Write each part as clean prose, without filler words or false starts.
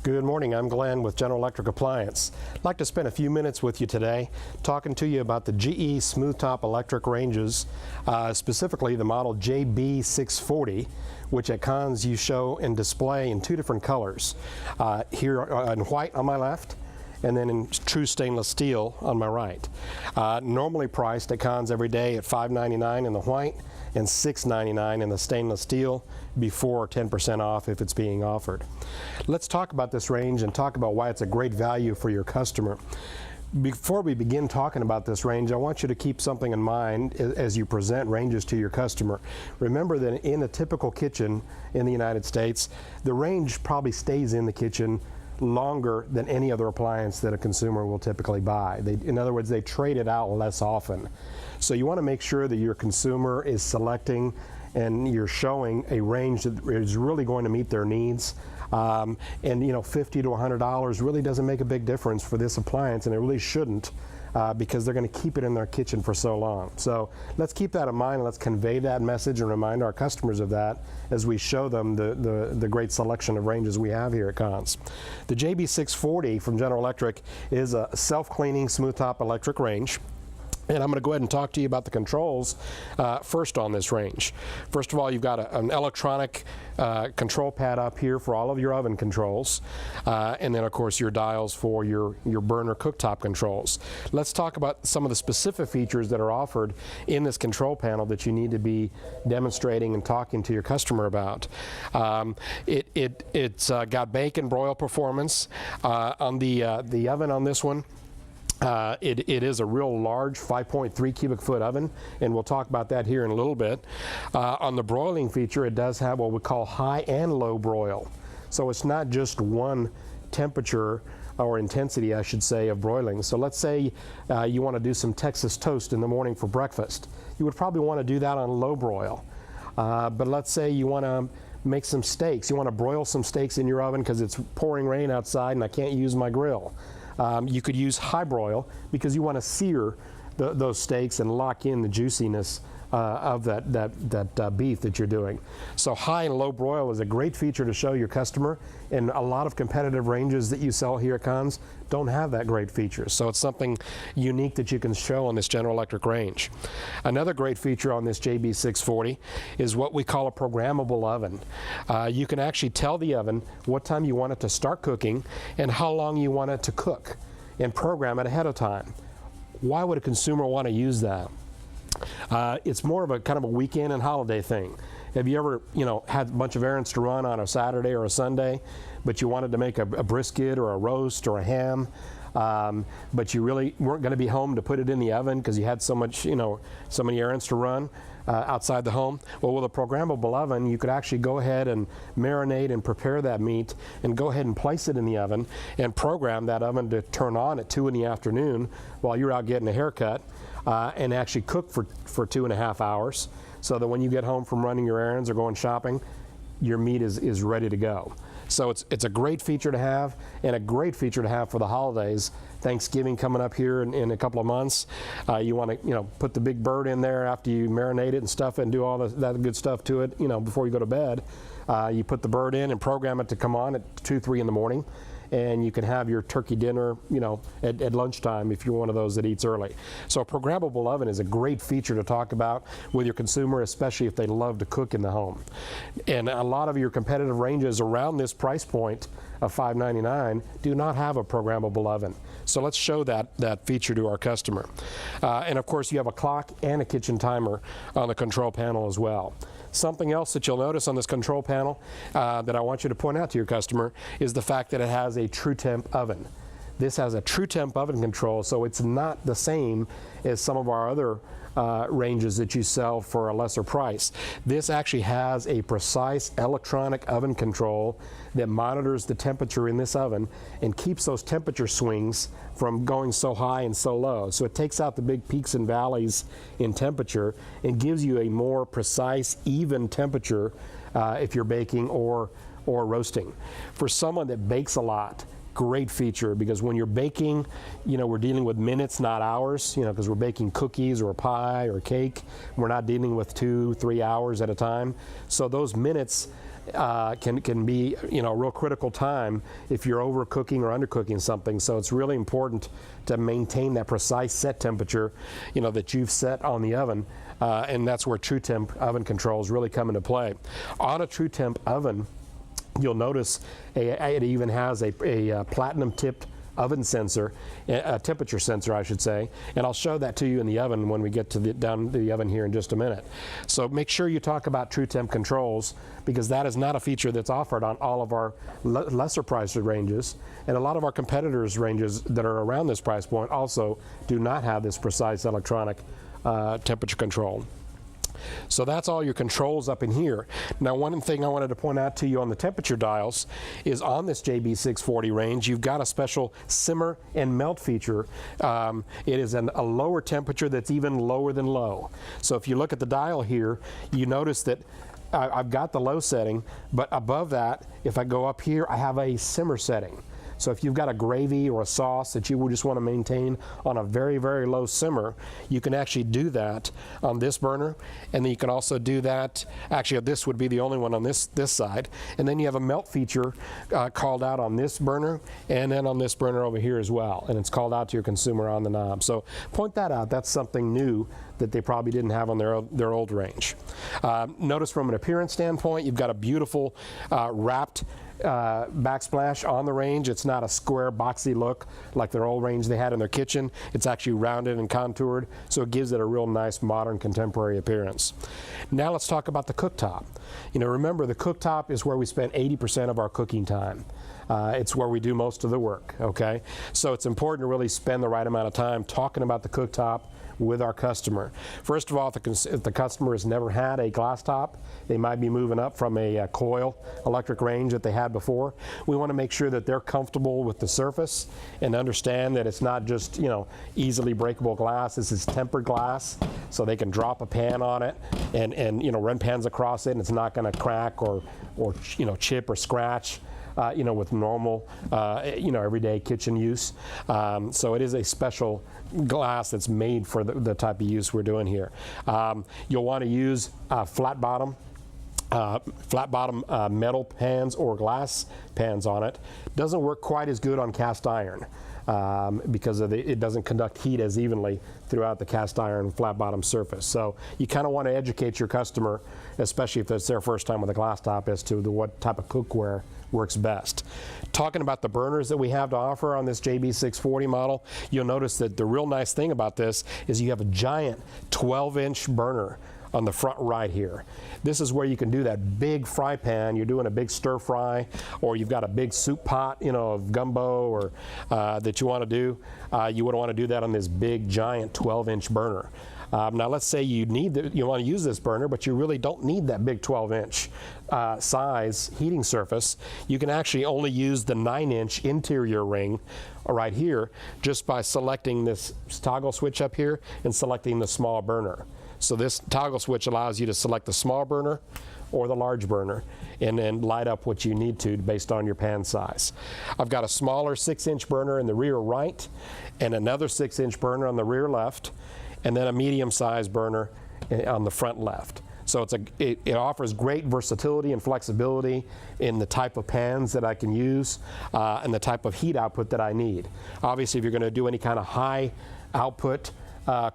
Good morning, I'm Glenn with General Electric Appliance. I'd like to spend a few minutes with you today talking to you about the GE Smooth Top electric ranges, specifically the model JB640, which at cons you show and display in two different colors. Here in white on my left, and then in true stainless steel on my right. Normally priced at cons every day at $5.99 in the white and $6.99 in the stainless steel, before 10% off if it's being offered. Let's talk about this range and talk about why it's a great value for your customer. Before we begin talking about this range, I want you to keep something in mind as you present ranges to your customer. Remember that in a typical kitchen in the United States, the range probably stays in the kitchen longer than any other appliance that a consumer will typically buy. In other words, they trade it out less often. So you want to make sure that your consumer is selecting and you're showing a range that is really going to meet their needs. And you know, $50 to $100 really doesn't make a big difference for this appliance, and it really shouldn't, because they're going to keep it in their kitchen for so long. So let's keep that in mind, and let's convey that message and remind our customers of that as we show them the great selection of ranges we have here at Cons. The JB640 from General Electric is a self-cleaning smooth top electric range. And I'm going to go ahead and talk to you about the controls first on this range. First of all, you've got an electronic control pad up here for all of your oven controls, and then of course your dials for your burner cooktop controls. Let's talk about some of the specific features that are offered in this control panel that you need to be demonstrating and talking to your customer about. It's got bake and broil performance on the oven on this one. It is a real large 5.3 cubic foot oven, and we'll talk about that here in a little bit. On the broiling feature, it does have what we call high and low broil. So it's not just one temperature or intensity, I should say, of broiling. So let's say you want to do some Texas toast in the morning for breakfast. You would probably want to do that on low broil. But let's say you want to make some steaks. You want to broil some steaks in your oven because it's pouring rain outside and I can't use my grill. You could use high broil because you want to sear those steaks and lock in the juiciness of that beef that you're doing. So high and low broil is a great feature to show your customer, and a lot of competitive ranges that you sell here at Cons don't have that great feature. So it's something unique that you can show on this General Electric range. Another great feature on this JB640 is what we call a programmable oven. You can actually tell the oven what time you want it to start cooking and how long you want it to cook, and program it ahead of time. Why would a consumer want to use that? It's more of a kind of a weekend and holiday thing. Have you ever, had a bunch of errands to run on a Saturday or a Sunday, but you wanted to make a brisket or a roast or a ham, but you really weren't going to be home to put it in the oven because you had so many errands to run outside the home? Well, with a programmable oven, you could actually go ahead and marinate and prepare that meat and go ahead and place it in the oven and program that oven to turn on at 2 in the afternoon while you're out getting a haircut, and actually cook for 2.5 hours, so that when you get home from running your errands or going shopping, your meat is ready to go. So it's a great feature to have, and a great feature to have for the holidays. Thanksgiving coming up here in a couple of months. You want to put the big bird in there after you marinate it and stuff it and do all that good stuff to it before you go to bed. You put the bird in and program it to come on at 2, 3 in the morning. And you can have your turkey dinner, at lunchtime if you're one of those that eats early. So a programmable oven is a great feature to talk about with your consumer, especially if they love to cook in the home. And a lot of your competitive ranges around this price point of $5.99 do not have a programmable oven. So let's show that feature to our customer. And of course, you have a clock and a kitchen timer on the control panel as well. Something else that you'll notice on this control panel that I want you to point out to your customer is the fact that it has a true temp oven. This has a true temp oven control, so it's not the same as some of our other ranges that you sell for a lesser price. This actually has a precise electronic oven control that monitors the temperature in this oven and keeps those temperature swings from going so high and so low. So it takes out the big peaks and valleys in temperature and gives you a more precise, even temperature if you're baking or roasting. For someone that bakes a lot, great feature, because when you're baking, we're dealing with minutes, not hours, because we're baking cookies or a pie or cake. We're not dealing with 2, 3 hours at a time. So those minutes can be, you know, a real critical time if you're overcooking or undercooking something. So it's really important to maintain that precise set temperature, you know, that you've set on the oven, and that's where TrueTemp oven controls really come into play. On a TrueTemp oven, you'll notice it even has a platinum tipped oven sensor, a temperature sensor I should say, and I'll show that to you in the oven when we get to down to the oven here in just a minute. So make sure you talk about TrueTemp controls, because that is not a feature that's offered on all of our lesser priced ranges, and a lot of our competitors' ranges that are around this price point also do not have this precise electronic temperature control. So that's all your controls up in here. Now, one thing I wanted to point out to you on the temperature dials is on this JB640 range, you've got a special simmer and melt feature. It is a lower temperature that's even lower than low. So if you look at the dial here, you notice that I've got the low setting, but above that, if I go up here, I have a simmer setting. So if you've got a gravy or a sauce that you would just want to maintain on a very, very low simmer, you can actually do that on this burner. And then you can also do that, actually this would be the only one on this side. And then you have a melt feature called out on this burner and then on this burner over here as well. And it's called out to your consumer on the knob. So point that out. That's something new that they probably didn't have on their old range. Notice from an appearance standpoint, you've got a beautiful wrapped backsplash on the range. It's not a square boxy look like their old range they had in their kitchen. It's actually rounded and contoured, so it gives it a real nice modern contemporary appearance. Now let's talk about the cooktop. You know, remember the cooktop is where we spend 80% of our cooking time. It's where we do most of the work, okay? So it's important to really spend the right amount of time talking about the cooktop with our customer. First of all, if the customer has never had a glass top, they might be moving up from a coil electric range that they had before. We want to make sure that they're comfortable with the surface and understand that it's not just, you know, easily breakable glass. This is tempered glass, so they can drop a pan on it and you know, run pans across it, and it's not going to crack or you know, chip or scratch. You know, with normal, you know, everyday kitchen use. So it is a special glass that's made for the type of use we're doing here. You'll want to use flat bottom metal pans or glass pans on it. Doesn't work quite as good on cast iron because of it doesn't conduct heat as evenly throughout the cast iron flat bottom surface. So you kind of want to educate your customer, especially if it's their first time with a glass top, as to what type of cookware works best. Talking about the burners that we have to offer on this JB640 model, you'll notice that the real nice thing about this is you have a giant 12-inch burner on the front right here. This is where you can do that big fry pan. You're doing a big stir fry, or you've got a big soup pot, you know, of gumbo or that you want to do. You would want to do that on this big giant 12-inch burner. Now let's say you want to use this burner, but you really don't need that big 12-inch size heating surface. You can actually only use the 9-inch interior ring right here just by selecting this toggle switch up here and selecting the small burner. So this toggle switch allows you to select the small burner or the large burner and then light up what you need to based on your pan size. I've got a smaller 6-inch burner in the rear right and another 6-inch burner on the rear left, and then a medium-sized burner on the front left. So it offers great versatility and flexibility in the type of pans that I can use and the type of heat output that I need. Obviously, if you're going to do any kind of high output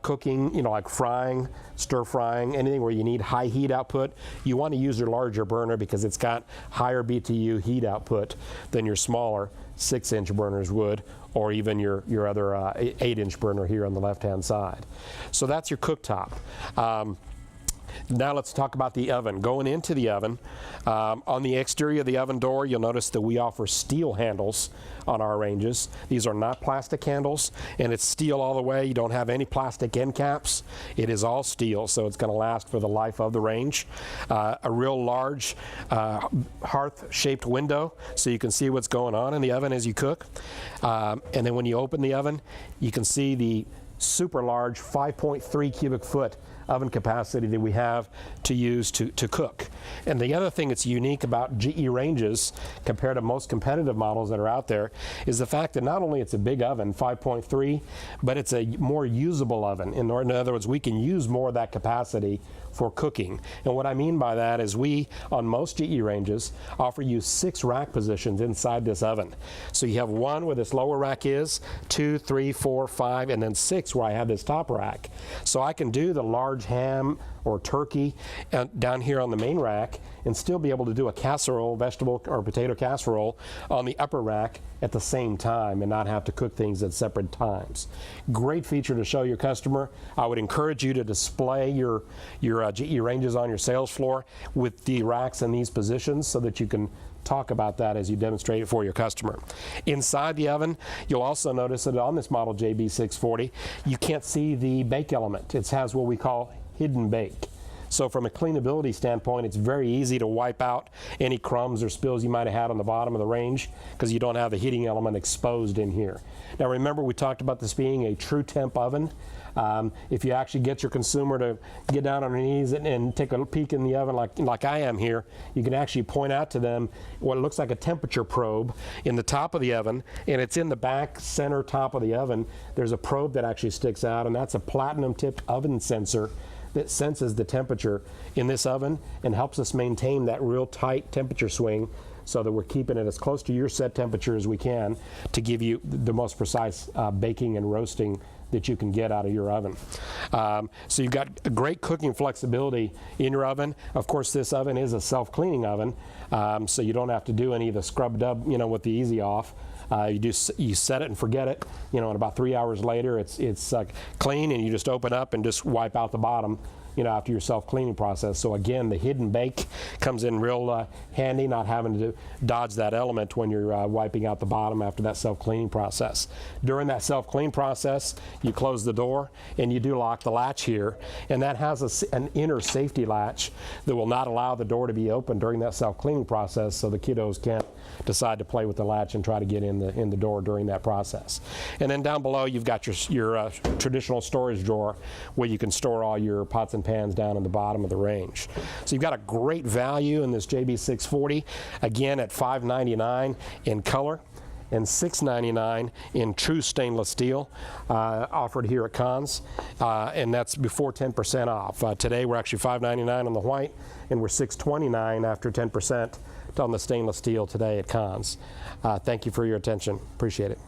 cooking, you know, like frying, stir frying, anything where you need high heat output, you want to use your larger burner because it's got higher BTU heat output than your smaller 6-inch burners would, or even your other 8-inch burner here on the left-hand side. So that's your cooktop. Now let's talk about the oven. Going into the oven, on the exterior of the oven door, you'll notice that we offer steel handles on our ranges. These are not plastic handles, and it's steel all the way. You don't have any plastic end caps. It is all steel, so it's going to last for the life of the range. A real large hearth-shaped window, so you can see what's going on in the oven as you cook. And then when you open the oven, you can see the super large 5.3 cubic foot oven capacity that we have to use to cook. And the other thing that's unique about GE ranges compared to most competitive models that are out there is the fact that not only it's a big oven, 5.3, but it's a more usable oven. In other words, we can use more of that capacity for cooking. And what I mean by that is we, on most GE ranges, offer you 6 rack positions inside this oven. So you have 1 where this lower rack is, 2, 3, 4, 5, and then 6 where I have this top rack. So I can do the large ham or turkey down here on the main rack and still be able to do a casserole, vegetable or potato casserole on the upper rack at the same time and not have to cook things at separate times. Great feature to show your customer. I would encourage you to display your GE ranges on your sales floor with the racks in these positions so that you can talk about that as you demonstrate it for your customer. Inside the oven, you'll also notice that on this model JB640, you can't see the bake element. It has what we call hidden bake. So from a cleanability standpoint, it's very easy to wipe out any crumbs or spills you might have had on the bottom of the range because you don't have the heating element exposed in here. Now remember, we talked about this being a true temp oven. If you actually get your consumer to get down on their knees and take a peek in the oven like I am here, you can actually point out to them what looks like a temperature probe in the top of the oven, and it's in the back center top of the oven. There's a probe that actually sticks out, and that's a platinum tipped oven sensor that senses the temperature in this oven and helps us maintain that real tight temperature swing so that we're keeping it as close to your set temperature as we can to give you the most precise baking and roasting that you can get out of your oven. So you've got great cooking flexibility in your oven. Of course, this oven is a self-cleaning oven, so you don't have to do any of the scrub dub, with the easy off. You set it and forget it, and about 3 hours later it's clean, and you just open up and just wipe out the bottom, after your self-cleaning process. So again, the hidden bake comes in real handy, not having to dodge that element when you're wiping out the bottom after that self-cleaning process. During that self-clean process, you close the door and you do lock the latch here, and that has an inner safety latch that will not allow the door to be open during that self-cleaning process, so the kiddos can't decide to play with the latch and try to get in the door during that process. And then down below, you've got your traditional storage drawer where you can store all your pots and pans down in the bottom of the range. So you've got a great value in this JB640, again at $599 in color and $699 in true stainless steel, offered here at Conn's, and that's before 10% off. Today we're actually $599 on the white, and we're $629 after 10% on the stainless steel today at Conn's. Thank you for your attention. Appreciate it.